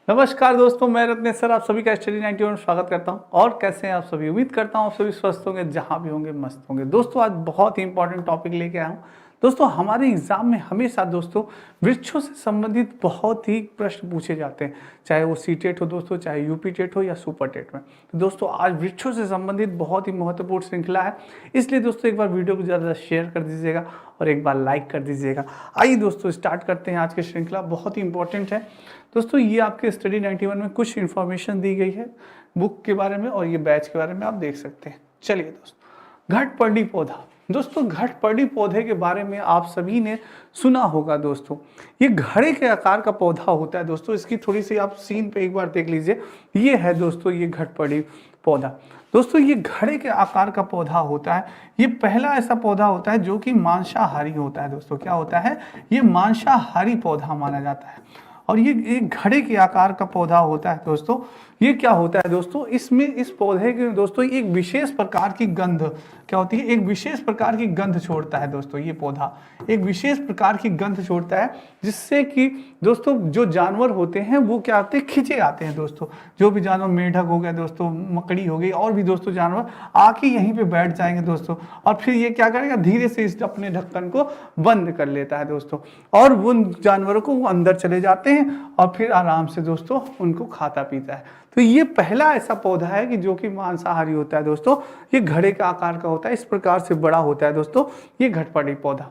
नमस्कार दोस्तों, मैं रत्नेश सर आप सभी का स्टडी 91 में स्वागत करता हूं। और कैसे हैं आप सभी? उम्मीद करता हूं आप सभी स्वस्थ होंगे, जहां भी होंगे मस्त होंगे। दोस्तों आज बहुत ही इंपॉर्टेंट टॉपिक लेके आया हूं। दोस्तों हमारे एग्जाम में हमेशा दोस्तों वृक्षों से संबंधित बहुत ही प्रश्न पूछे जाते हैं, चाहे वो सी टेट हो दोस्तों, चाहे यूपी टेट हो या सुपर टेट में। तो दोस्तों आज वृक्षों से संबंधित बहुत ही महत्वपूर्ण श्रृंखला है, इसलिए दोस्तों एक बार वीडियो को ज़्यादा शेयर कर दीजिएगा और एक बार लाइक कर दीजिएगा। आइए दोस्तों स्टार्ट करते हैं। आज की श्रृंखला बहुत ही इंपॉर्टेंट है दोस्तों। ये आपके स्टडी 91 में कुछ इन्फॉर्मेशन दी गई है बुक के बारे में और ये बैच के बारे में आप देख सकते हैं। चलिए दोस्तों, घटपर्णी पौधा। दोस्तों घटपर्णी पौधे के बारे में आप सभी ने सुना होगा दोस्तों। ये घड़े के आकार का पौधा होता है दोस्तों। इसकी थोड़ी सी आप सीन पे एक बार देख लीजिए। ये है दोस्तों ये घटपर्णी पौधा। दोस्तों ये घड़े के आकार का पौधा होता है। ये पहला ऐसा पौधा होता है जो कि मांसाहारी होता है दोस्तों। क्या होता है? ये मांसाहारी पौधा माना जाता है और ये एक घड़े के आकार का पौधा होता है दोस्तों। ये क्या होता है दोस्तों? इसमें इस पौधे के दोस्तों एक विशेष प्रकार की गंध क्या होती है? एक विशेष प्रकार की गंध छोड़ता है दोस्तों। ये पौधा एक विशेष प्रकार की गंध छोड़ता है, जिससे कि दोस्तों जो जानवर होते हैं वो क्या आते हैं? खिंचे आते हैं दोस्तों। जो भी जानवर, मेढक हो गया दोस्तों, मकड़ी हो गई और भी दोस्तों जानवर आके यहीं पे बैठ जाएंगे दोस्तों। और फिर ये क्या करेगा? धीरे से इस अपने ढक्कन को बंद कर लेता है दोस्तों और उन जानवरों को वो अंदर चले जाते हैं और फिर आराम से दोस्तों उनको खाता पीता है। तो ये पहला ऐसा पौधा है कि जो कि मांसाहारी होता है दोस्तों। ये घड़े का आकार का होता है, इस प्रकार से बड़ा होता है दोस्तों ये घटपर्णी पौधा।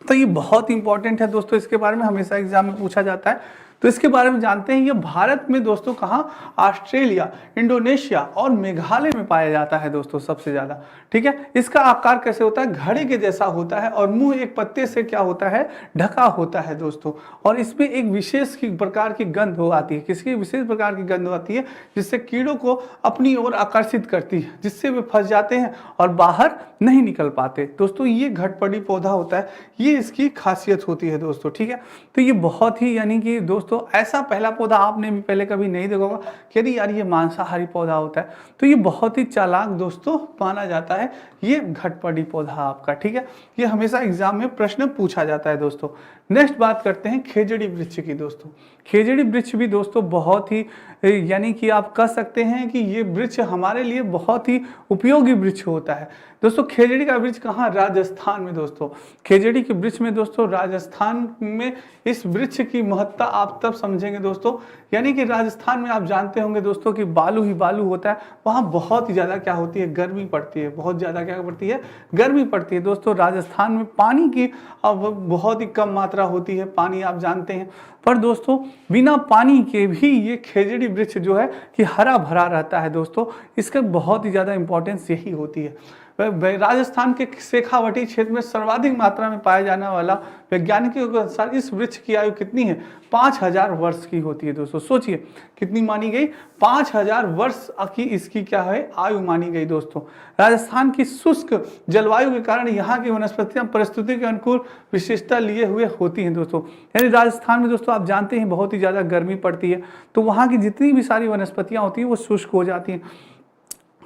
तो ये बहुत इंपॉर्टेंट है दोस्तों। इसके बारे में हमेशा एग्जाम में पूछा जाता है, तो इसके बारे में जानते हैं। ये भारत में दोस्तों कहाँ? ऑस्ट्रेलिया, इंडोनेशिया और मेघालय में पाया जाता है दोस्तों सबसे ज्यादा। ठीक है, इसका आकार कैसे होता है? घड़े के जैसा होता है और मुंह एक पत्ते से क्या होता है? ढका होता है दोस्तों। और इसमें एक विशेष प्रकार की गंध हो आती है। किसकी विशेष प्रकार की गंध आती है? जिससे कीड़ों को अपनी ओर आकर्षित करती है, जिससे वे फंस जाते हैं और बाहर नहीं निकल पाते दोस्तों। ये घटपर्णी पौधा होता है, ये इसकी खासियत होती है दोस्तों। ठीक है, तो ये बहुत ही यानी कि दोस्तों ऐसा पहला पौधा आपने भी पहले कभी नहीं देखा होगा कि अरे यार ये मांसाहारी पौधा होता है। तो ये बहुत ही चालाक दोस्तों माना जाता है ये घटपर्णी पौधा आपका। ठीक है, ये हमेशा एग्जाम में प्रश्न पूछा जाता है दोस्तों। नेक्स्ट बात करते हैं खेजड़ी वृक्ष की दोस्तों। खेजड़ी वृक्ष भी दोस्तों बहुत ही यानी कि आप कह सकते हैं कि ये वृक्ष हमारे लिए बहुत ही उपयोगी वृक्ष होता है दोस्तों। खेजड़ी का वृक्ष कहाँ? राजस्थान में दोस्तों। खेजड़ी के वृक्ष में दोस्तों राजस्थान में इस वृक्ष की महत्ता आप तब समझेंगे दोस्तों, यानी कि राजस्थान में आप जानते होंगे दोस्तों कि बालू ही बालू होता है। वहाँ बहुत ही ज़्यादा क्या होती है? गर्मी पड़ती है। बहुत ज़्यादा क्या पड़ती है? गर्मी पड़ती है दोस्तों। राजस्थान में पानी की अब बहुत ही कम मात्रा होती है, पानी आप जानते हैं। पर दोस्तों बिना पानी के भी ये खेजड़ी वृक्ष जो है कि हरा भरा रहता है दोस्तों। इसका बहुत ही ज़्यादा इंपॉर्टेंस यही होती है। राजस्थान के शेखावटी क्षेत्र में सर्वाधिक मात्रा में पाया जाने वाला, वैज्ञानिकों के अनुसार इस वृक्ष की आयु कितनी है? 5000 वर्ष की होती है दोस्तों। सोचिए कितनी मानी गई? 5000 वर्ष की इसकी क्या है? आयु मानी गई दोस्तों। राजस्थान की शुष्क जलवायु के कारण यहाँ की वनस्पतियां परिस्थिति के अनुकूल विशेषता लिए हुए होती हैं दोस्तों। यानी राजस्थान में दोस्तों आप जानते हैं बहुत ही ज़्यादा गर्मी पड़ती है, तो वहाँ की जितनी भी सारी वनस्पतियाँ होती हैं वो शुष्क हो जाती हैं।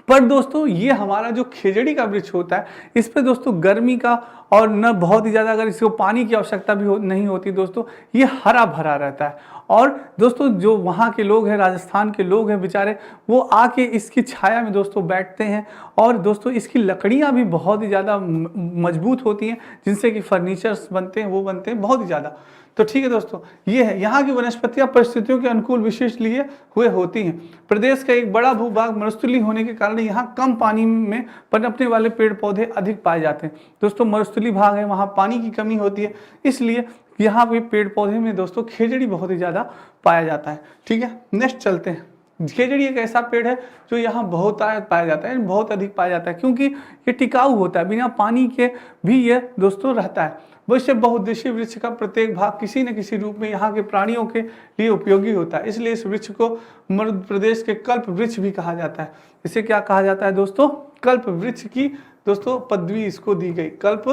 पर दोस्तों ये हमारा जो खेजड़ी का वृक्ष होता है, इस पे दोस्तों गर्मी का और न बहुत ही ज़्यादा अगर इसको पानी की आवश्यकता भी नहीं होती दोस्तों, ये हरा भरा रहता है। और दोस्तों जो वहाँ के लोग हैं, राजस्थान के लोग हैं बेचारे, वो आके इसकी छाया में दोस्तों बैठते हैं। और दोस्तों इसकी लकड़ियाँ भी बहुत ही ज़्यादा मजबूत होती हैं, जिनसे कि फर्नीचर्स बनते हैं, वो बनते हैं बहुत ही ज़्यादा। तो ठीक है दोस्तों, ये है यहाँ की वनस्पतियाँ परिस्थितियों के अनुकूल विशेष लिए हुए होती हैं। प्रदेश का एक बड़ा भूभाग मरुस्थलीय होने के कारण यहाँ कम पानी में पनपने वाले पेड़ पौधे अधिक पाए जाते हैं दोस्तों। मरुस्थलीय भाग है, वहाँ पानी की कमी होती है, इसलिए यहाँ पे पेड़ पौधे में दोस्तों खेजड़ी बहुत ही ज़्यादा पाया जाता है। ठीक है, नेक्स्ट चलते हैं। खेजड़ी एक ऐसा पेड़ है जो यहाँ बहुत पाया जाता है, बहुत अधिक पाया जाता है, क्योंकि ये टिकाऊ होता है, बिना पानी के भी ये दोस्तों रहता है। वैसे बहुउद्देशीय वृक्ष का प्रत्येक भाग किसी न किसी रूप में यहाँ के प्राणियों के लिए उपयोगी होता है, इसलिए इस वृक्ष को मध्य प्रदेश के कल्प वृक्ष भी कहा जाता है। इसे क्या कहा जाता है दोस्तों? कल्प वृक्ष की दोस्तों पदवी इसको दी गई। कल्प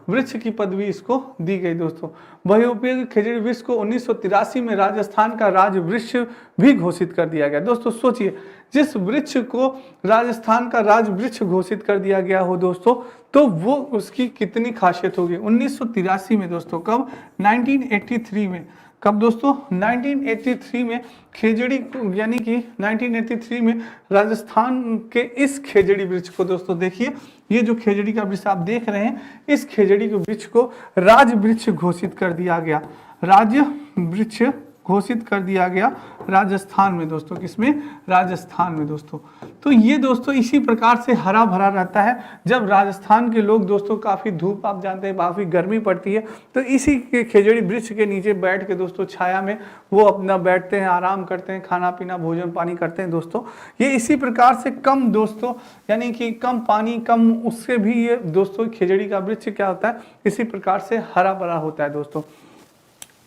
वृक्ष की पदवी इसको दी गई दोस्तों। बहुउपयोगी खेजड़ी वृक्ष को 1983 में राजस्थान का राज वृक्ष भी घोषित कर दिया गया। दोस्तों सोचिए, जिस वृक्ष को राजस्थान का राज वृक्ष घोषित कर दिया गया हो दोस्तों, तो वो उसकी कितनी खासियत होगी। 1983 में दोस्तों, कब, 1983 में, कब दोस्तों, 1983 में खेजड़ी, यानी कि 1983 में राजस्थान के इस खेजड़ी वृक्ष को दोस्तों देखिए, ये जो खेजड़ी का वृक्ष आप देख रहे हैं, इस खेजड़ी के वृक्ष को राज वृक्ष घोषित कर दिया गया, राज्य वृक्ष घोषित कर दिया गया राजस्थान में दोस्तों, किसमें, राजस्थान में दोस्तों। तो ये दोस्तों इसी प्रकार से हरा भरा रहता है। जब राजस्थान के लोग दोस्तों, काफ़ी धूप आप जानते हैं, काफ़ी गर्मी पड़ती है, तो इसी के खेजड़ी वृक्ष के नीचे बैठ के दोस्तों छाया में वो अपना बैठते हैं, आराम करते हैं, खाना पीना भोजन पानी करते हैं दोस्तों। ये इसी प्रकार से कम दोस्तों, यानी कि कम पानी, कम उससे भी ये दोस्तों खेजड़ी का वृक्ष क्या होता है, इसी प्रकार से हरा भरा होता है दोस्तों।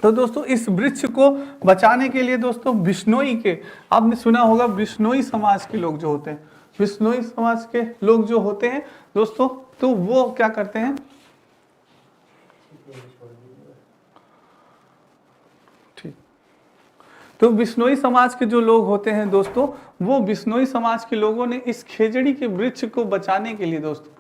तो दोस्तों इस वृक्ष को बचाने के लिए दोस्तों बिश्नोई के, आपने सुना होगा, बिश्नोई समाज के लोग जो होते हैं, बिश्नोई समाज के लोग जो होते हैं दोस्तों, तो वो क्या करते हैं, ठीक, तो बिश्नोई समाज के जो लोग होते हैं दोस्तों, वो बिश्नोई समाज के लोगों ने इस खेजड़ी के वृक्ष को बचाने के लिए दोस्तों,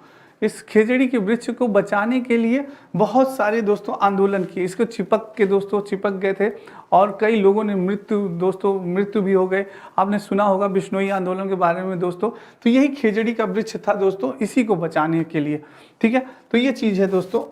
इस खेजड़ी के वृक्ष को बचाने के लिए बहुत सारे दोस्तों आंदोलन किए। इसको चिपक गए थे और कई लोगों ने मृत्यु भी हो गए। आपने सुना होगा बिश्नोई आंदोलन के बारे में दोस्तों। तो यही खेजड़ी का वृक्ष था दोस्तों, इसी को बचाने के लिए, ठीक है। तो ये चीज़ है दोस्तों।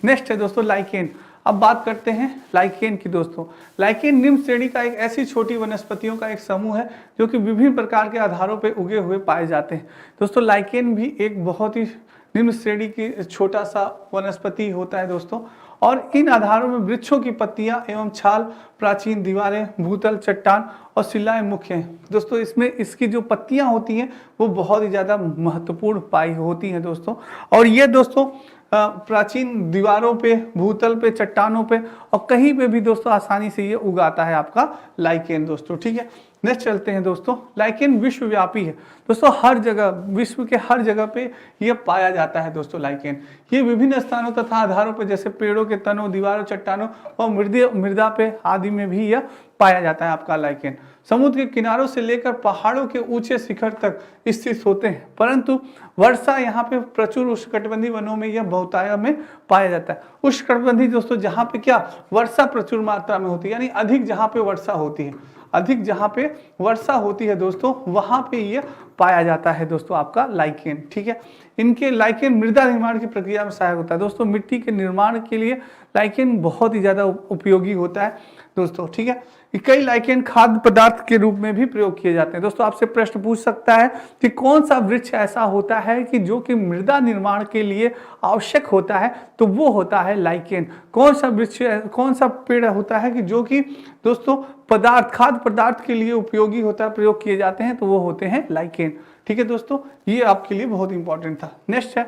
नेक्स्ट है दोस्तों लाइकेन। अब बात करते हैं लाइकेन की दोस्तों। लाइकेन निम्न श्रेणी का एक ऐसी छोटी वनस्पतियों का एक समूह है जो कि विभिन्न प्रकार के आधारों पर उगे हुए पाए जाते हैं दोस्तों। लाइकेन भी एक बहुत ही निम्न श्रेणी की छोटा सा वनस्पति होता है दोस्तों, और इन आधारों में वृक्षों की पत्तियां एवं छाल, प्राचीन दीवारें, भूतल, चट्टान और शिलाएं मुख्य हैं दोस्तों। इसमें इसकी जो पत्तियां होती हैं वो बहुत ही ज़्यादा महत्वपूर्ण पाई होती हैं दोस्तों। और ये दोस्तों प्राचीन दीवारों पे, भूतल पे, चट्टानों पे और कहीं पे भी दोस्तों आसानी से ये उगाता है आपका लाइकेन दोस्तों, ठीक है। नेक्स्ट चलते हैं दोस्तों। लाइकेन विश्वव्यापी है दोस्तों, हर जगह, विश्व के हर जगह पे ये पाया जाता है दोस्तों लाइकेन। ये विभिन्न स्थानों तथा आधारों पर, जैसे पेड़ों के तनों, दीवारों, चट्टानों और मृदा पे आदि में भी यह पाया जाता है आपका लाइकेन। समुद्र के किनारों से लेकर पहाड़ों के ऊंचे शिखर तक स्थित होते हैं, परंतु वर्षा यहाँ पे प्रचुर उष्णकटिबंधीय वनों में यह बहुतायत में पाया जाता है। उष्णकटिबंधीय दोस्तों जहाँ पे क्या वर्षा प्रचुर मात्रा में होती है, यानी अधिक जहाँ पे वर्षा होती है, अधिक जहाँ पे वर्षा होती है दोस्तों, वहाँ पे ये पाया जाता है दोस्तों आपका लाइकेन, ठीक है। इनके लाइकेन मृदा निर्माण की प्रक्रिया में सहायक होता है दोस्तों। मिट्टी के निर्माण के लिए लाइकेन बहुत ही ज़्यादा उपयोगी होता है दोस्तों, ठीक है। कई लाइकेन खाद्य पदार्थ के रूप में भी प्रयोग किए जाते हैं दोस्तों। आपसे प्रश्न पूछ सकता है कि कौन सा वृक्ष ऐसा होता है कि जो कि मृदा निर्माण के लिए आवश्यक होता है, तो वो होता है लाइकेन। कौन सा वृक्ष, कौन सा पेड़ होता है कि जो कि दोस्तों खाद्य पदार्थ के लिए उपयोगी होता है, प्रयोग किए जाते हैं, तो वो होते हैं लाइकेन, ठीक है दोस्तों। ये आपके लिए बहुत इंपॉर्टेंट था। नेक्स्ट है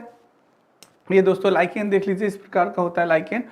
ये दोस्तों लाइकेन, देख लीजिए इस प्रकार का होता है लाइकेन।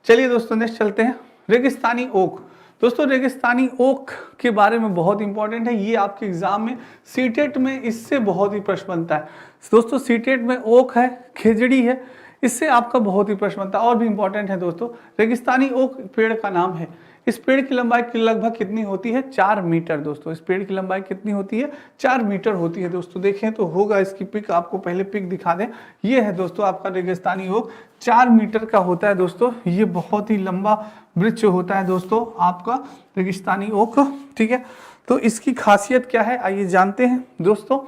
चलिए दोस्तों नेक्स्ट चलते हैं। रेगिस्तानी ओक दोस्तों, रेगिस्तानी ओक के बारे में बहुत इंपॉर्टेंट है। ये आपके एग्जाम में सीटेट में इससे बहुत ही प्रश्न बनता है दोस्तों। सीटेट में ओक है, खेजड़ी है, इससे आपका बहुत ही प्रश्न बनता है। और भी इंपॉर्टेंट है दोस्तों, रेगिस्तानी ओक पेड़ का नाम है। इस पेड़ की लंबाई लगभग कितनी होती है, 4 मीटर दोस्तों। इस पेड़ की लंबाई कितनी होती है, 4 मीटर होती है दोस्तों। देखें तो होगा, इसकी पिक आपको पहले पिक दिखा दें। ये है दोस्तों आपका रेगिस्तानी ओक, 4 मीटर का होता है दोस्तों। ये बहुत ही लंबा वृक्ष होता है दोस्तों आपका रेगिस्तानी ओक, ठीक है। तो इसकी खासियत क्या है आइए जानते हैं दोस्तों।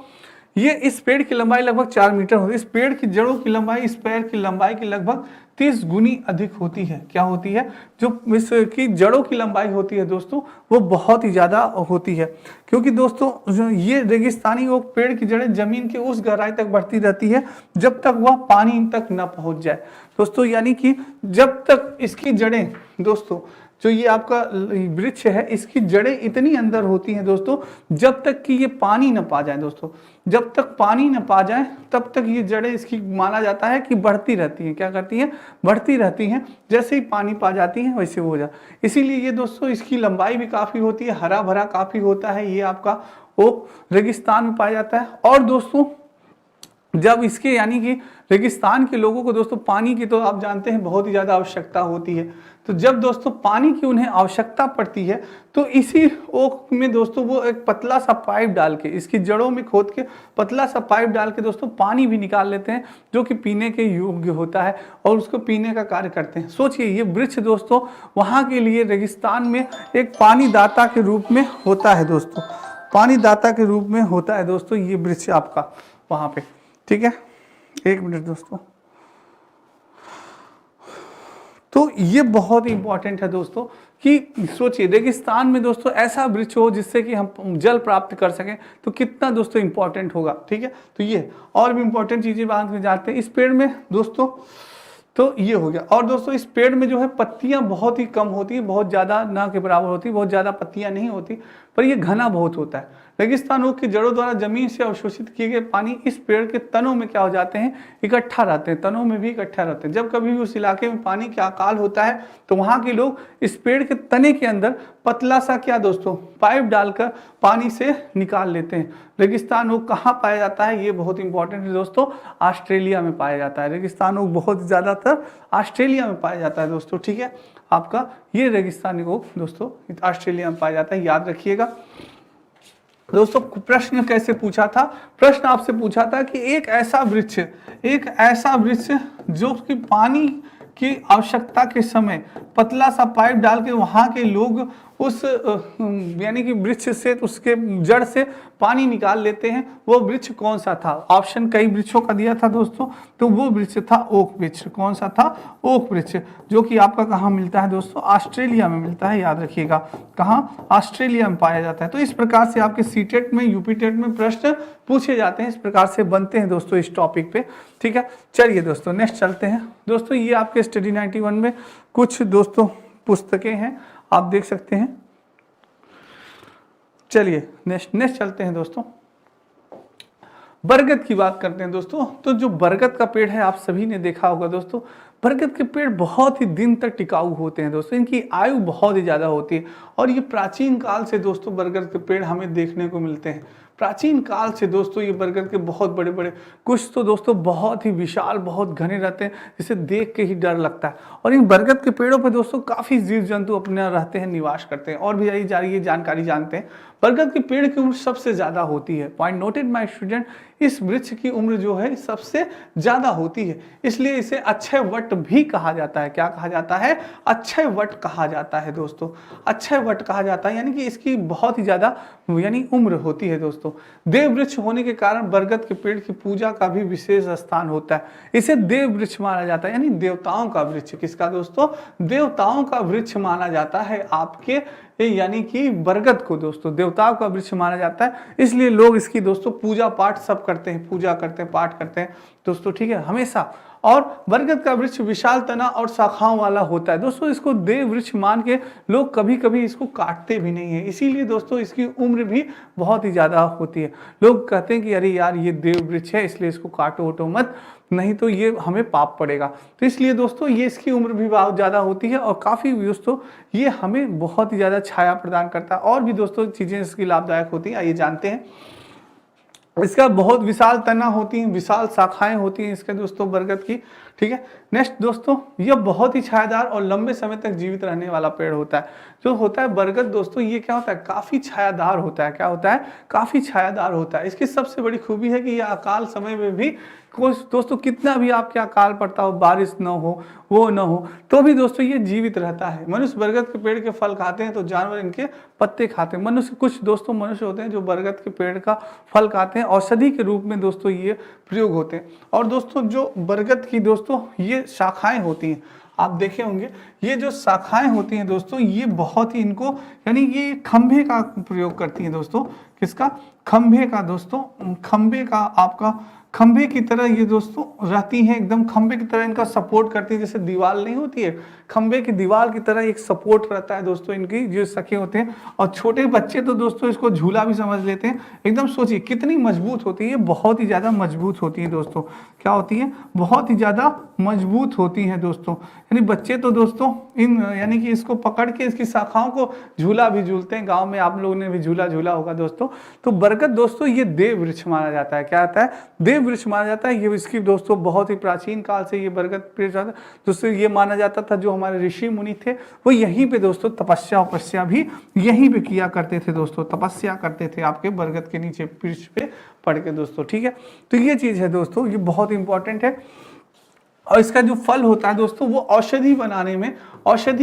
ये इस पेड़ की लंबाई लगभग 4 मीटर होती है। इस पेड़ की जड़ों की लंबाई इस पेड़ की लंबाई की लगभग 30 गुनी अधिक होती है। क्या होती है, जो इसकी जड़ों की लंबाई होती है दोस्तों, वो बहुत ही ज़्यादा होती है। क्योंकि दोस्तों जो ये रेगिस्तानी ओक पेड़ की जड़ें जमीन के उस गहराई तक बढ़ती रहती है जब तक वह पानी तक न पहुंच जाए दोस्तों। यानी कि जब तक इसकी जड़ें दोस्तों, जो ये आपका वृक्ष है, इसकी जड़ें इतनी अंदर होती हैं दोस्तों, जब तक कि ये पानी न पा जाए दोस्तों। जब तक पानी न पा जाए तब तक ये जड़ें इसकी माना जाता है कि बढ़ती रहती हैं। क्या करती हैं, बढ़ती रहती हैं। जैसे ही पानी पा जाती हैं वैसे हो जाए। इसीलिए ये दोस्तों इसकी लंबाई भी काफ़ी होती है, हरा भरा काफ़ी होता है। ये आपका ओक रेगिस्तान में पाया जाता है। और दोस्तों जब इसके यानी कि रेगिस्तान के लोगों को दोस्तों पानी की तो आप जानते हैं बहुत ही ज़्यादा आवश्यकता होती है। तो जब दोस्तों पानी की उन्हें आवश्यकता पड़ती है तो इसी ओक में दोस्तों वो एक पतला सा पाइप डाल के इसकी जड़ों में खोद के पतला सा पाइप डाल के दोस्तों पानी भी निकाल लेते हैं जो कि पीने के योग्य होता है और उसको पीने का कार्य करते हैं। सोचिए ये वृक्ष दोस्तों वहाँ के लिए रेगिस्तान में एक पानी दाता के रूप में होता है दोस्तों, पानी दाता के रूप में होता है दोस्तों ये वृक्ष आपका वहाँ पे। ठीक है, एक मिनट दोस्तों। तो ये बहुत ही इंपॉर्टेंट है दोस्तों कि सोचिए रेगिस्तान में दोस्तों ऐसा वृक्ष हो जिससे कि हम जल प्राप्त कर सकें तो कितना दोस्तों इंपॉर्टेंट होगा। ठीक है, तो ये और भी इंपॉर्टेंट चीजें बाद में जाते हैं। इस पेड़ में दोस्तों तो ये हो गया। और दोस्तों इस पेड़ में जो है पत्तियां बहुत ही कम होती है, बहुत ज़्यादा ना के बराबर होती है, बहुत ज़्यादा पत्तियां नहीं होती, पर ये घना बहुत होता है। रेगिस्तान ओक की जड़ों द्वारा जमीन से अवशोषित किए गए पानी इस पेड़ के तनों में क्या हो जाते हैं, इकट्ठा रहते हैं, तनों में भी इकट्ठा रहते हैं। जब कभी भी उस इलाके में पानी का अकाल होता है तो वहाँ के लोग इस पेड़ के तने के अंदर पतला सा क्या दोस्तों पाइप डालकर पानी से निकाल लेते हैं। रेगिस्तान ओक कहाँ पाया जाता है, ये बहुत इंपॉर्टेंट है दोस्तों, ऑस्ट्रेलिया में पाया जाता है। रेगिस्तान ओक बहुत ज़्यादातर ऑस्ट्रेलिया में पाया जाता है दोस्तों। ठीक है, आपका ये रेगिस्तानी ओक दोस्तों ऑस्ट्रेलिया में पाया जाता है, याद रखिएगा दोस्तों। प्रश्न कैसे पूछा था, प्रश्न आपसे पूछा था कि एक ऐसा वृक्ष जो कि पानी की आवश्यकता के समय पतला सा पाइप डाल के वहाँ के लोग उस यानी कि वृक्ष से उसके जड़ से पानी निकाल लेते हैं, वो वृक्ष कौन सा था। ऑप्शन कई वृक्षों का दिया था दोस्तों, तो वो वृक्ष था ओक वृक्ष। कौन सा था, ओक वृक्ष, जो कि आपका कहाँ मिलता है दोस्तों, ऑस्ट्रेलिया में मिलता है, याद रखिएगा कहाँ, ऑस्ट्रेलिया में पाया जाता है। तो इस प्रकार से आपके सीटेट में यूपी टेट में प्रश्न पूछे जाते हैं, इस प्रकार से बनते हैं दोस्तों इस टॉपिक पे। ठीक है, चलिए दोस्तों नेक्स्ट चलते हैं दोस्तों। ये आपके स्टडी 91 में कुछ दोस्तों पुस्तकें हैं, आप देख सकते हैं। चलिए नेक्स्ट चलते हैं दोस्तों, बरगद की बात करते हैं दोस्तों। तो जो बरगद का पेड़ है आप सभी ने देखा होगा दोस्तों, बरगद के पेड़ बहुत ही दिन तक टिकाऊ होते हैं दोस्तों, इनकी आयु बहुत ही ज़्यादा होती है और ये प्राचीन काल से दोस्तों बरगद के पेड़ हमें देखने को मिलते हैं। प्राचीन काल से दोस्तों ये बरगद के बहुत बड़े बड़े, कुछ तो दोस्तों बहुत ही विशाल, बहुत घने रहते हैं, जिसे देख के ही डर लगता है। और इन बरगद के पेड़ों पर दोस्तों काफ़ी जीव जंतु अपने रहते हैं, निवास करते हैं। और भी ये जानकारी जानते हैं, बरगद के पेड़ की उम्र सबसे ज़्यादा होती है। पॉइंट नोटेड माय स्टूडेंट, इस वृक्ष की उम्र जो है सबसे ज़्यादा होती है, इसलिए इसे अक्षय वट भी कहा जाता है। क्या कहा जाता है, अक्षय वट कहा जाता है दोस्तों, अक्षय वट कहा जाता है, यानी कि इसकी बहुत ही ज़्यादा यानी उम्र होती है दोस्तों। देव वृक्ष होने के कारण बरगद के पेड़ की पूजा का भी विशेष स्थान होता है। इसे देव वृक्ष माना जाता है, यानी देवताओं का वृक्ष। किसका दोस्तों, देवताओं का वृक्ष माना जाता है आपके, यानी कि बरगद को दोस्तों देवताओं का वृक्ष माना जाता है, इसलिए लोग इसकी दोस्तों पूजा पाठ सब करते हैं, पूजा करते हैं, पाठ करते हैं दोस्तों। ठीक है, हमेशा। और बरगद का वृक्ष विशाल तना और शाखाओं वाला होता है दोस्तों, इसको देव वृक्ष मान के लोग कभी कभी इसको काटते भी नहीं है, इसीलिए दोस्तों इसकी उम्र भी बहुत ही ज़्यादा होती है। लोग कहते हैं कि अरे यार ये देव वृक्ष है इसलिए इसको काटो ओटो मत, नहीं तो ये हमें पाप पड़ेगा। तो इसलिए दोस्तों ये इसकी उम्र भी बहुत ज़्यादा होती है और काफ़ी दोस्तों ये हमें बहुत ही ज़्यादा छाया प्रदान करता है। और भी दोस्तों चीज़ें इसकी लाभदायक होती हैं, आइए जानते हैं। इसका बहुत विशाल तना होती है, विशाल शाखाएं होती हैं इसके दोस्तों बरगद की। ठीक है, नेक्स्ट दोस्तों, यह बहुत ही छायादार और लंबे समय तक जीवित रहने वाला पेड़ होता है। जो होता है बरगद दोस्तों, ये क्या होता है, काफ़ी छायादार होता है। क्या होता है, काफ़ी छायादार होता है। इसकी सबसे बड़ी खूबी है कि यह अकाल समय में भी कोई दोस्तों कितना भी आपके अकाल पड़ता हो, बारिश न हो, वो न हो, तो भी दोस्तों ये जीवित रहता है। मनुष्य बरगद के पेड़ के फल खाते हैं तो जानवर इनके पत्ते खाते हैं। मनुष्य, कुछ दोस्तों मनुष्य होते हैं जो बरगद के पेड़ का फल खाते हैं, औषधि के रूप में दोस्तों ये प्रयोग होते हैं। और दोस्तों जो बरगद की दोस्तों ये शाखाएं होती हैं, आप देखे होंगे ये जो शाखाएं होती हैं दोस्तों, ये बहुत ही इनको यानी ये खंभे का प्रयोग करती हैं दोस्तों। किसका, खंभे का दोस्तों, खंभे का आपका खंभे की तरह ये दोस्तों रहती हैं, एकदम खंभे की तरह इनका सपोर्ट करती है। जैसे दीवार नहीं होती है, खंभे की दीवार की तरह एक सपोर्ट रहता है दोस्तों इनकी, जो सखे होते हैं। और छोटे बच्चे तो दोस्तों इसको झूला भी समझ लेते हैं। एकदम सोचिए कितनी मजबूत होती है, बहुत ही ज़्यादा मजबूत होती है दोस्तों। क्या होती है, बहुत ही ज़्यादा मजबूत होती हैं दोस्तों। यानी बच्चे तो दोस्तों इन यानी कि इसको पकड़ के इसकी शाखाओं को झूला भी झूलते हैं। गाँव में आप लोगों ने भी झूला झूला होगा दोस्तों। तो बरगद दोस्तों ये देव वृक्ष माना जाता है। क्या आता है, देव देव वृक्ष माना जाता है। ये इसकी दोस्तों बहुत ही प्राचीन काल से ये बरगद पेड़ जाता है। दोस्तों ये माना जाता था जो हमारे ऋषि मुनि थे वो यहीं पे दोस्तों तपस्या भी यहीं पे किया करते थे दोस्तों, तपस्या करते थे आपके बरगद के नीचे वृक्ष पे पड़ के दोस्तों, ठीक है। तो ये चीज़ है दोस्तों, ये बहुत इंपॉर्टेंट है। और इसका जो फल होता है दोस्तों वो औषधि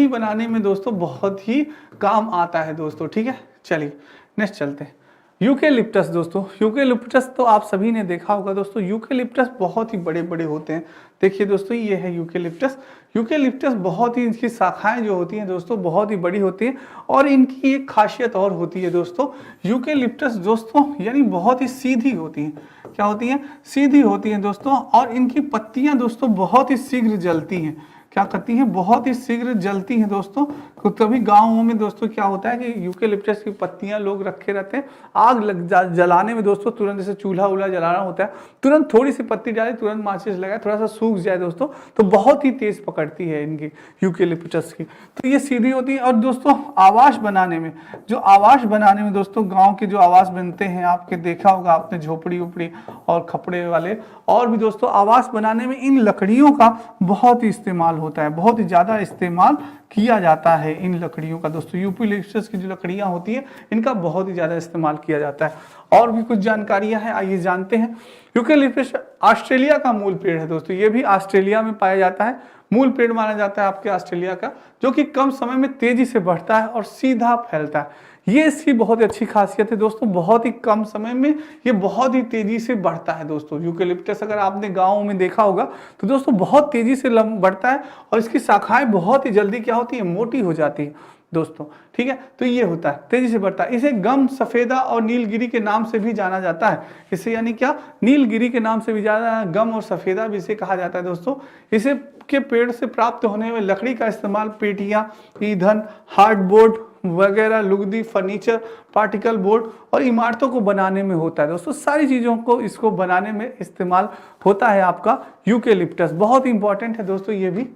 बनाने में दोस्तों बहुत ही काम आता है दोस्तों, ठीक है। चलिए नेक्स्ट चलते हैं। यूकेलिप्टस दोस्तों, यूकेलिप्टस तो आप सभी ने देखा होगा दोस्तों। यूकेलिप्टस बहुत ही बड़े बड़े होते हैं। देखिए दोस्तों ये है यूकेलिप्टस बहुत ही, इनकी शाखाएं जो होती हैं दोस्तों बहुत ही बड़ी होती हैं। और इनकी एक खासियत और होती है दोस्तों, यूकेलिप्टस दोस्तों यानी बहुत ही सीधी होती हैं। क्या होती हैं? सीधी होती हैं दोस्तों। और इनकी पत्तियां दोस्तों बहुत ही शीघ्र जलती हैं। क्या करती हैं? बहुत ही शीघ्र जलती हैं दोस्तों। कभी गाँवों में दोस्तों क्या होता है कि यूकेलिप्टस की पत्तियां लोग रखे रहते हैं, आग जलाने में दोस्तों तुरंत, जैसे चूल्हा उल्हा जलाना होता है, तुरंत थोड़ी सी पत्ती डाले, तुरंत माचिस लगाए, थोड़ा सा सूख जाए दोस्तों तो बहुत ही तेज पकड़ती है इनकी यूकेलिप्टस की। तो ये सीधी होती है। और दोस्तों आवास बनाने में दोस्तों, गाँव के जो आवास बनते हैं आपके देखा होगा आपने, झोपड़ी उपड़ी और खपड़े वाले, और भी दोस्तों आवास बनाने में इन लकड़ियों का बहुत ही इस्तेमाल होता है, बहुत ही ज्यादा इस्तेमाल किया जाता है इन लकड़ियों का दोस्तों। यूकेलिप्टस की जो लकड़ियां होती है इनका बहुत ही ज्यादा इस्तेमाल किया जाता है। और भी कुछ जानकारियां हैं, आइए जानते हैं। यूकेलिप्टस ऑस्ट्रेलिया का मूल पेड़ है दोस्तों। ये भी ऑस्ट्रेलिया में पाया जाता है, मूल पेड़ माना जाता है आपके ऑस्ट्रेलिया का, जो कि कम समय में तेजी से बढ़ता है और सीधा फैलता है। ये इसकी बहुत अच्छी खासियत है दोस्तों, बहुत ही कम समय में ये बहुत ही तेजी से बढ़ता है दोस्तों। यूकेलिप्टस अगर आपने गाँव में देखा होगा तो दोस्तों बहुत तेजी से बढ़ता है और इसकी शाखाएं बहुत ही जल्दी क्या होती है? मोटी हो जाती है दोस्तों, ठीक है। तो ये होता है, तेजी से बढ़ता है। इसे गम, सफेदा और नीलगिरी के नाम से भी जाना जाता है। इसे यानी क्या? नीलगिरी के नाम से भी जाना, गम और सफेदा भी इसे कहा जाता है दोस्तों। इसे के पेड़ से प्राप्त होने वाली लकड़ी का इस्तेमाल पेटियां, ईंधन, हार्डबोर्ड वगैरह, लुगदी, फर्नीचर, पार्टिकल बोर्ड और इमारतों को बनाने में होता है दोस्तों। सारी चीजों को इसको बनाने में इस्तेमाल होता है आपका यूकेलिप्टस। बहुत इंपॉर्टेंट है दोस्तों ये भी।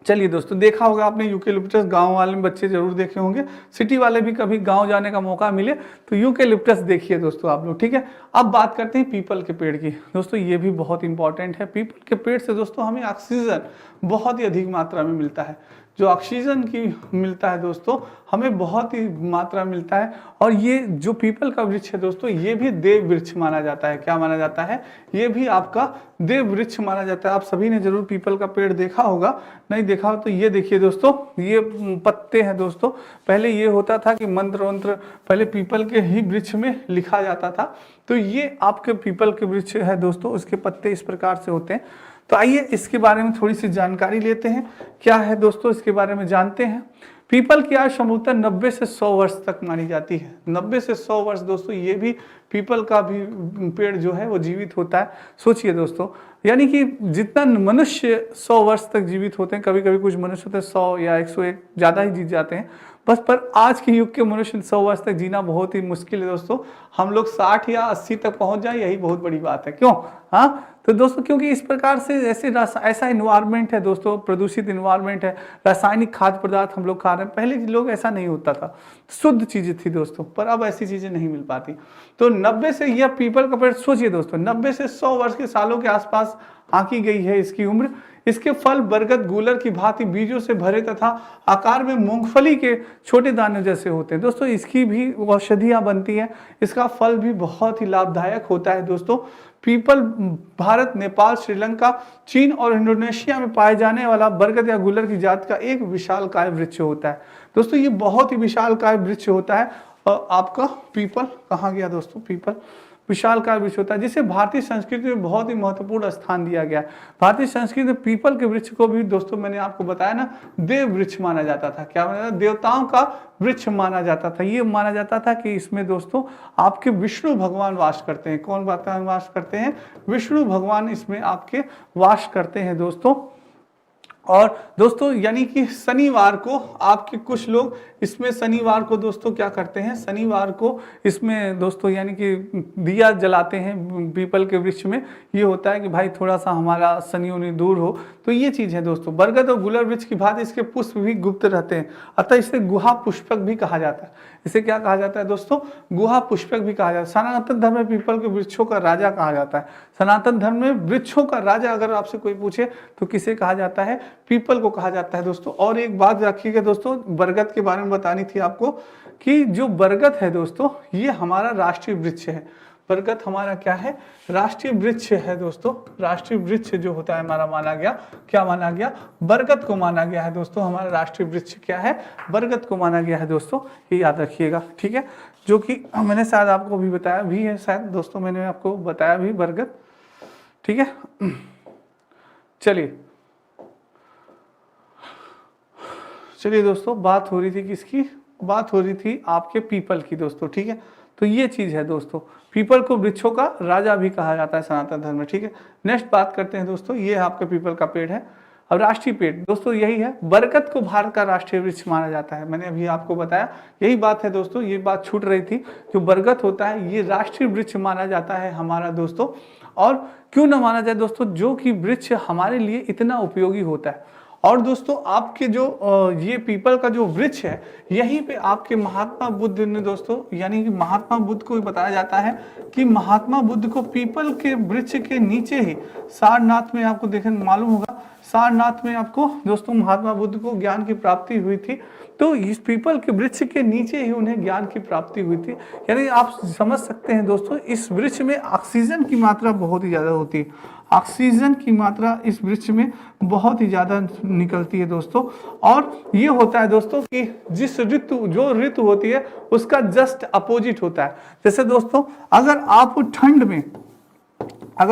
चलिए दोस्तों, देखा होगा आपने यूकेलिप्टस, गांव वाले बच्चे जरूर देखे होंगे, सिटी वाले भी कभी गांव जाने का मौका मिले तो यूकेलिप्टस देखिए दोस्तों आप लोग, ठीक है। अब बात करते हैं पीपल के पेड़ की दोस्तों। ये भी बहुत इंपॉर्टेंट है। पीपल के पेड़ से दोस्तों हमें ऑक्सीजन बहुत ही अधिक मात्रा में मिलता है। जो ऑक्सीजन की मिलता है दोस्तों हमें बहुत ही मात्रा मिलता है। और ये जो पीपल का वृक्ष है दोस्तों ये भी देव वृक्ष माना जाता है। क्या माना जाता है? ये भी आपका देव वृक्ष माना जाता है। आप सभी ने जरूर पीपल का पेड़ देखा होगा, नहीं देखा हो तो ये देखिए दोस्तों, ये पत्ते हैं दोस्तों। पहले ये होता था कि मंत्र वंत्र पहले पीपल के ही वृक्ष में लिखा जाता था। तो ये आपके पीपल के वृक्ष है दोस्तों, उसके पत्ते इस प्रकार से होते हैं। तो आइए इसके बारे में थोड़ी सी जानकारी लेते हैं। क्या है दोस्तों इसके बारे में जानते हैं। पीपल की आयु संभवतः 90 से 100 वर्ष तक मानी जाती है। 90 से 100 वर्ष दोस्तों, ये भी पीपल का भी पेड़ जो है वो जीवित होता है। सोचिए दोस्तों, यानी कि जितना मनुष्य 100 वर्ष तक जीवित होते हैं, कभी कभी कुछ मनुष्य होते हैं 100 या 101 ज़्यादा ही जीत जाते हैं बस, पर आज के युग के मनुष्य 100 वर्ष तक जीना बहुत ही मुश्किल है दोस्तों। हम लोग 60 या 80 तक पहुंच जाए यही बहुत बड़ी बात है। क्यों? हाँ, तो दोस्तों क्योंकि इस प्रकार से ऐसा इन्वायरमेंट है दोस्तों, प्रदूषित इन्वायरमेंट है, रासायनिक खाद्य पदार्थ हम लोग खा रहे हैं। पहले के लोग ऐसा नहीं होता था, शुद्ध चीजें थी दोस्तों, पर अब ऐसी चीजें नहीं मिल पाती। तो 90 से यह पीपल का पेड़, सोचिए दोस्तों 90 से 100 वर्ष के सालों के आसपास आंकी गई है इसकी उम्र। इसके फल बरगद गूलर की भांति बीजों से भरे तथा आकार में मूंगफली के छोटे दाने जैसे होते हैं दोस्तों। इसकी भी औषधियां बनती हैं। इसका फल भी बहुत ही लाभदायक होता है दोस्तों। पीपल भारत, नेपाल, श्रीलंका, चीन और इंडोनेशिया में पाए जाने वाला बरगद या गूलर की जात का एक विशालकाय वृक्ष होता है दोस्तों। ये बहुत ही विशालकाय वृक्ष होता है। और आपका पीपल कहाँ गया दोस्तों? पीपल विशालकाय वृक्ष होता है, जिसे भारतीय संस्कृति में बहुत ही महत्वपूर्ण स्थान दिया गया है। भारतीय संस्कृति में पीपल के वृक्ष को भी दोस्तों मैंने आपको बताया ना, देव वृक्ष माना जाता था। क्या माना जाता? देवताओं का वृक्ष माना जाता था। ये माना जाता था कि इसमें दोस्तों आपके विष्णु भगवान वास करते हैं। कौन भगवान वास करते हैं? विष्णु भगवान इसमें आपके वास करते हैं दोस्तों। और दोस्तों यानी कि शनिवार को आपके कुछ लोग इसमें शनिवार को दोस्तों क्या करते हैं, शनिवार को इसमें दोस्तों यानी कि दिया जलाते हैं पीपल के वृक्ष में। ये होता है कि भाई थोड़ा सा हमारा शनि उनी दूर हो। तो ये चीज़ है दोस्तों। बरगद और गुलर वृक्ष की भांति इसके पुष्प भी गुप्त रहते हैं, अतः इसे गुहा पुष्पक भी कहा जाता है। इसे क्या कहा जाता है दोस्तों, गुहा पुष्पक भी कहा जाता है। सनातन धर्म में पीपल के वृक्षों का राजा कहा जाता है। सनातन धर्म में वृक्षों का राजा अगर आपसे कोई पूछे तो किसे कहा जाता है, पीपल को कहा जाता है दोस्तों। और एक बात रखिएगा दोस्तों, बरगद के बारे में बतानी थी आपको कि जो बरगद है दोस्तों ये हमारा राष्ट्रीय वृक्ष है। बरगद हमारा क्या है, राष्ट्रीय वृक्ष है दोस्तों। राष्ट्रीय वृक्ष जो होता है हमारा माना गया, क्या माना गया, बरगद को माना गया है दोस्तों। हमारा राष्ट्रीय वृक्ष क्या है, बरगद को माना गया है दोस्तों, ये याद रखिएगा, ठीक है। जो कि मैंने शायद आपको भी बताया भी है, शायद दोस्तों मैंने आपको बताया भी बरगद, ठीक है। चलिए दोस्तों, बात हो रही थी किसकी, बात हो रही थी आपके पीपल की दोस्तों, ठीक है। तो ये चीज है दोस्तों, पीपल को वृक्षों का राजा भी कहा जाता है सनातन धर्म में, ठीक है। नेक्स्ट बात करते हैं दोस्तों, ये आपका पीपल का पेड़ है। अब राष्ट्रीय पेड़ दोस्तों यही है, बरगद को भारत का राष्ट्रीय वृक्ष माना जाता है। मैंने अभी आपको बताया यही बात है दोस्तों, ये बात छूट रही थी। जो बरगद होता है ये राष्ट्रीय वृक्ष माना जाता है हमारा दोस्तों। और क्यों ना माना जाए दोस्तों, जो कि वृक्ष हमारे लिए इतना उपयोगी होता है। और दोस्तों आपके जो ये पीपल का जो वृक्ष है, यहीं पे आपके महात्मा बुद्ध ने दोस्तों, यानी कि महात्मा बुद्ध को बताया जाता है कि महात्मा बुद्ध को पीपल के वृक्ष के नीचे ही सारनाथ में, आपको देखने मालूम होगा, सारनाथ में आपको दोस्तों महात्मा बुद्ध को ज्ञान की प्राप्ति हुई थी। तो इस पीपल के वृक्ष के नीचे ही उन्हें ज्ञान की प्राप्ति हुई थी। यानी आप समझ सकते हैं दोस्तों, इस वृक्ष में ऑक्सीजन की मात्रा बहुत ही ज़्यादा होती है। ऑक्सीजन की मात्रा इस वृक्ष में बहुत ही ज़्यादा निकलती है दोस्तों। और ये होता है दोस्तों कि जिस ऋतु, जो ऋतु होती है उसका जस्ट अपोजिट होता है। जैसे दोस्तों अगर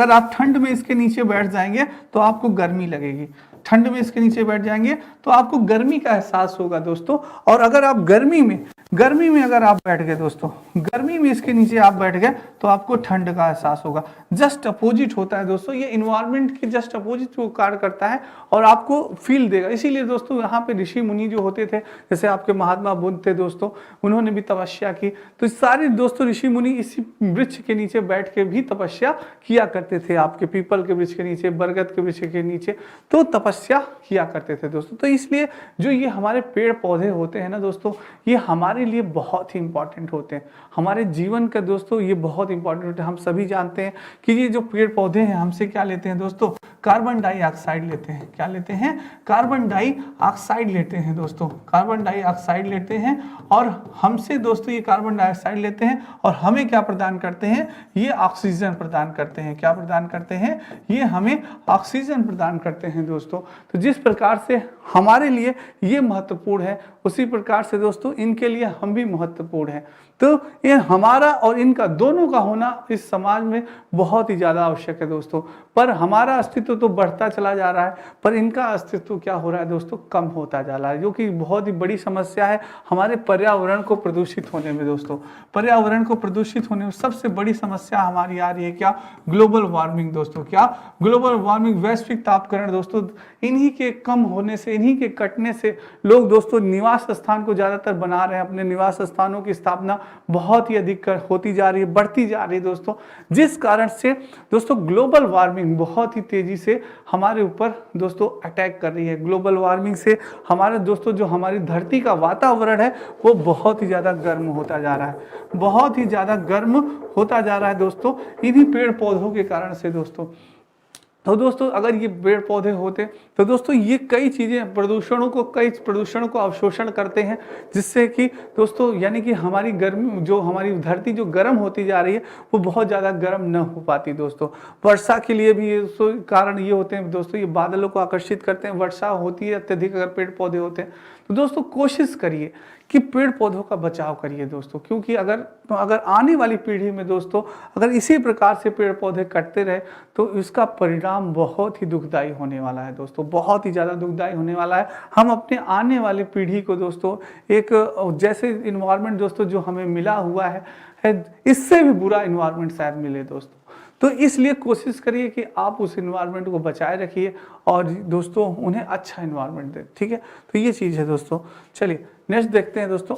आप ठंड में इसके नीचे बैठ जाएंगे तो आपको गर्मी लगेगी, ठंड में इसके नीचे बैठ जाएंगे तो आपको गर्मी का एहसास होगा दोस्तों। और अगर आप गर्मी में अगर आप बैठ गए दोस्तों, गर्मी में इसके नीचे आप बैठ गए तो आपको ठंड का एहसास होगा। जस्ट अपोजिट होता है दोस्तों, ये इन्वायरमेंट के जस्ट अपोजिट को कार्य करता है और आपको फील देगा। इसीलिए दोस्तों यहाँ पे ऋषि मुनि जो होते थे, जैसे आपके महात्मा बुद्ध थे दोस्तों, उन्होंने भी तपस्या की। तो सारे दोस्तों ऋषि मुनि इसी वृक्ष के नीचे बैठ के भी तपस्या किया करते थे, आपके पीपल के वृक्ष के नीचे, बरगद के वृक्ष के नीचे तो तपस्या किया करते थे दोस्तों। तो इसलिए जो ये हमारे पेड़ पौधे होते हैं ना दोस्तों, ये हमारे लिए बहुत ही इंपॉर्टेंट होते हैं, हमारे जीवन का दोस्तों ये बहुत इंपॉर्टेंट होते हैं। हम सभी जानते हैं कि ये जो पेड़ पौधे हैं हमसे क्या लेते हैं दोस्तों, कार्बन डाइऑक्साइड लेते हैं। क्या लेते हैं, कार्बन डाइऑक्साइड लेते हैं दोस्तों, कार्बन डाइऑक्साइड लेते हैं। और हमसे दोस्तों ये कार्बन डाइऑक्साइड लेते हैं और हमें क्या प्रदान करते हैं, ये ऑक्सीजन प्रदान करते हैं। क्या प्रदान करते हैं, ये हमें ऑक्सीजन प्रदान करते हैं दोस्तों। तो जिस प्रकार से हमारे लिए ये महत्वपूर्ण है, उसी प्रकार से दोस्तों इनके लिए हम भी महत्वपूर्ण हैं। तो ये हमारा और इनका दोनों का होना इस समाज में बहुत ही ज़्यादा आवश्यक है दोस्तों। पर हमारा अस्तित्व तो बढ़ता चला जा रहा है, पर इनका अस्तित्व क्या हो रहा है दोस्तों, कम होता जा रहा है, जो कि बहुत ही बड़ी समस्या है हमारे पर्यावरण को प्रदूषित होने में दोस्तों। पर्यावरण को प्रदूषित होने में सबसे बड़ी समस्या हमारी आ रही है क्या, ग्लोबल वार्मिंग दोस्तों। क्या, ग्लोबल वार्मिंग, वैश्विक तापकरण दोस्तों। इन्हीं के कम होने से, इन्हीं के कटने से लोग दोस्तों निवास स्थान को ज़्यादातर बना रहे हैं, अपने निवास स्थानों की स्थापना बहुत ही अधिक होती जा रही है, बढ़ती जा रही है दोस्तों। जिस कारण से दोस्तों ग्लोबल वार्मिंग बहुत ही तेजी से हमारे ऊपर दोस्तों अटैक कर रही है। ग्लोबल वार्मिंग से हमारे दोस्तों जो हमारी धरती का वातावरण है वो बहुत ही ज़्यादा गर्म होता जा रहा है, बहुत ही ज़्यादा गर्म होता जा रहा है दोस्तों, इन्हीं पेड़ पौधों के कारण से दोस्तों। तो दोस्तों अगर ये पेड़ पौधे होते तो दोस्तों ये कई चीज़ें कई प्रदूषणों को अवशोषण करते हैं, जिससे कि दोस्तों यानी कि हमारी गर्मी, जो हमारी धरती जो गर्म होती जा रही है वो बहुत ज़्यादा गर्म न हो पाती दोस्तों। वर्षा के लिए भी ये कारण ये होते हैं दोस्तों, ये बादलों को आकर्षित करते हैं, वर्षा होती है अत्यधिक अगर पेड़ पौधे होते हैं। तो दोस्तों कोशिश करिए कि पेड़ पौधों का बचाव करिए दोस्तों, क्योंकि अगर आने वाली पीढ़ी में दोस्तों अगर इसी प्रकार से पेड़ पौधे कटते रहे तो इसका परिणाम बहुत ही दुखदायी होने वाला है दोस्तों, बहुत ही ज़्यादा दुखदायी होने वाला है। हम अपने आने वाली पीढ़ी को दोस्तों एक जैसे इन्वायरमेंट दोस्तों जो हमें मिला हुआ है इससे भी बुरा इन्वायरमेंट शायद मिले दोस्तों। तो इसलिए कोशिश करिए कि आप उस इन्वायरमेंट को बचाए रखिए और दोस्तों उन्हें अच्छा इन्वायरमेंट दें, ठीक है। तो ये चीज़ है दोस्तों। चलिए नेक्स्ट देखते हैं दोस्तों।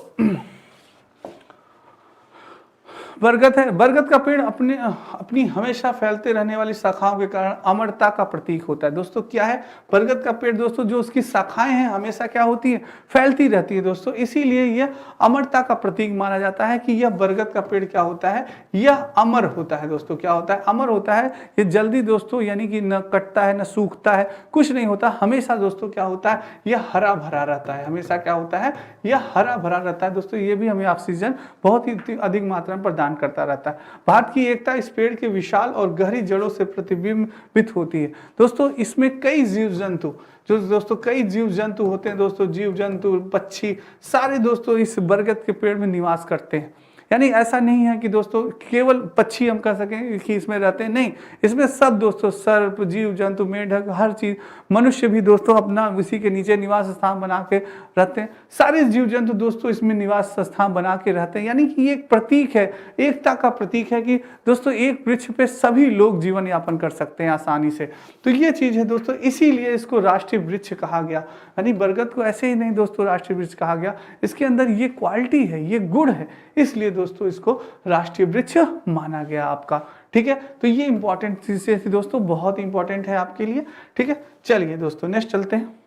बरगद है। बरगद का पेड़ अपनी हमेशा फैलते रहने वाली शाखाओं के कारण अमरता का प्रतीक होता है। दोस्तों क्या है, बरगद का पेड़ दोस्तों जो उसकी शाखाएं हैं हमेशा क्या होती है, फैलती रहती है दोस्तों, इसीलिए यह अमरता का प्रतीक माना जाता है कि यह बरगद का पेड़ क्या होता है, यह अमर होता है दोस्तों। क्या होता है, अमर होता है। ये जल्दी दोस्तों यानी कि न कटता है न सूखता है, कुछ नहीं होता, हमेशा दोस्तों क्या होता है, यह हरा भरा रहता है। हमेशा क्या होता है, यह हरा भरा रहता है दोस्तों। ये भी हमें ऑक्सीजन बहुत ही अधिक मात्रा में प्रदान करता रहता है। भारत की एकता इस पेड़ के विशाल और गहरी जड़ों से प्रतिबिंबित होती है दोस्तों। इसमें कई जीव जंतु जो दोस्तों कई जीव जंतु होते हैं दोस्तों, जीव जंतु पक्षी सारे दोस्तों इस बरगद के पेड़ में निवास करते हैं। यानी ऐसा नहीं है कि दोस्तों केवल पक्षी हम कह सकें कि इसमें रहते हैं, नहीं, इसमें सब दोस्तों सर्प, जीव जंतु, मेढक, हर चीज, मनुष्य भी दोस्तों अपना उसी के नीचे निवास स्थान बना के रहते हैं। सारे जीव जंतु दोस्तों इसमें निवास स्थान बना के रहते हैं। यानी कि ये एक प्रतीक है, एकता का प्रतीक है कि दोस्तों एक वृक्ष पे सभी लोग जीवन यापन कर सकते हैं आसानी से। तो ये चीज है दोस्तों, इसीलिए इसको राष्ट्रीय वृक्ष कहा गया। यानी बरगद को ऐसे ही नहीं दोस्तों राष्ट्रीय वृक्ष कहा गया, इसके अंदर ये क्वालिटी है, ये गुण है, इसलिए दोस्तों इसको राष्ट्रीय वृक्ष माना गया आपका, ठीक है। तो ये इंपॉर्टेंट चीजें थी दोस्तों, बहुत इंपॉर्टेंट है आपके लिए, ठीक है। चलिए दोस्तों नेक्स्ट चलते हैं।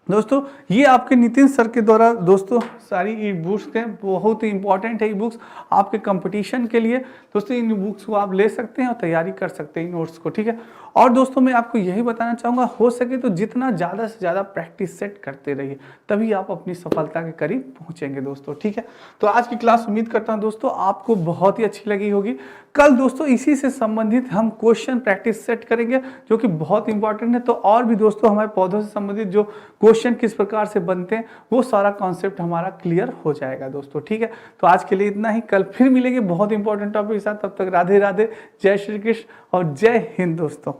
दोस्तों ये आपके नितिन सर के द्वारा दोस्तों सारी ई बुक्स हैं, बहुत ही इंपॉर्टेंट है ई बुक्स आपके कंपटीशन के लिए। दोस्तों इन बुक्स को आप ले सकते हैं और तैयारी कर सकते हैं नोट्स को, ठीक है। और दोस्तों मैं आपको यही बताना चाहूँगा, हो सके तो जितना ज़्यादा से ज़्यादा प्रैक्टिस सेट करते रहिए, तभी आप अपनी सफलता के करीब पहुँचेंगे दोस्तों, ठीक है। तो आज की क्लास उम्मीद करता हूँ दोस्तों आपको बहुत ही अच्छी लगी होगी। कल दोस्तों इसी से संबंधित हम क्वेश्चन प्रैक्टिस सेट करेंगे जो कि बहुत इंपॉर्टेंट है। तो और भी दोस्तों हमारे पौधों से संबंधित जो क्वेश्चन किस प्रकार से बनते हैं वो सारा कॉन्सेप्ट हमारा क्लियर हो जाएगा दोस्तों, ठीक है। तो आज के लिए इतना ही, कल फिर मिलेंगे बहुत इंपॉर्टेंट टॉपिक के साथ। तब तक राधे राधे, जय श्री कृष्ण और जय हिंद दोस्तों।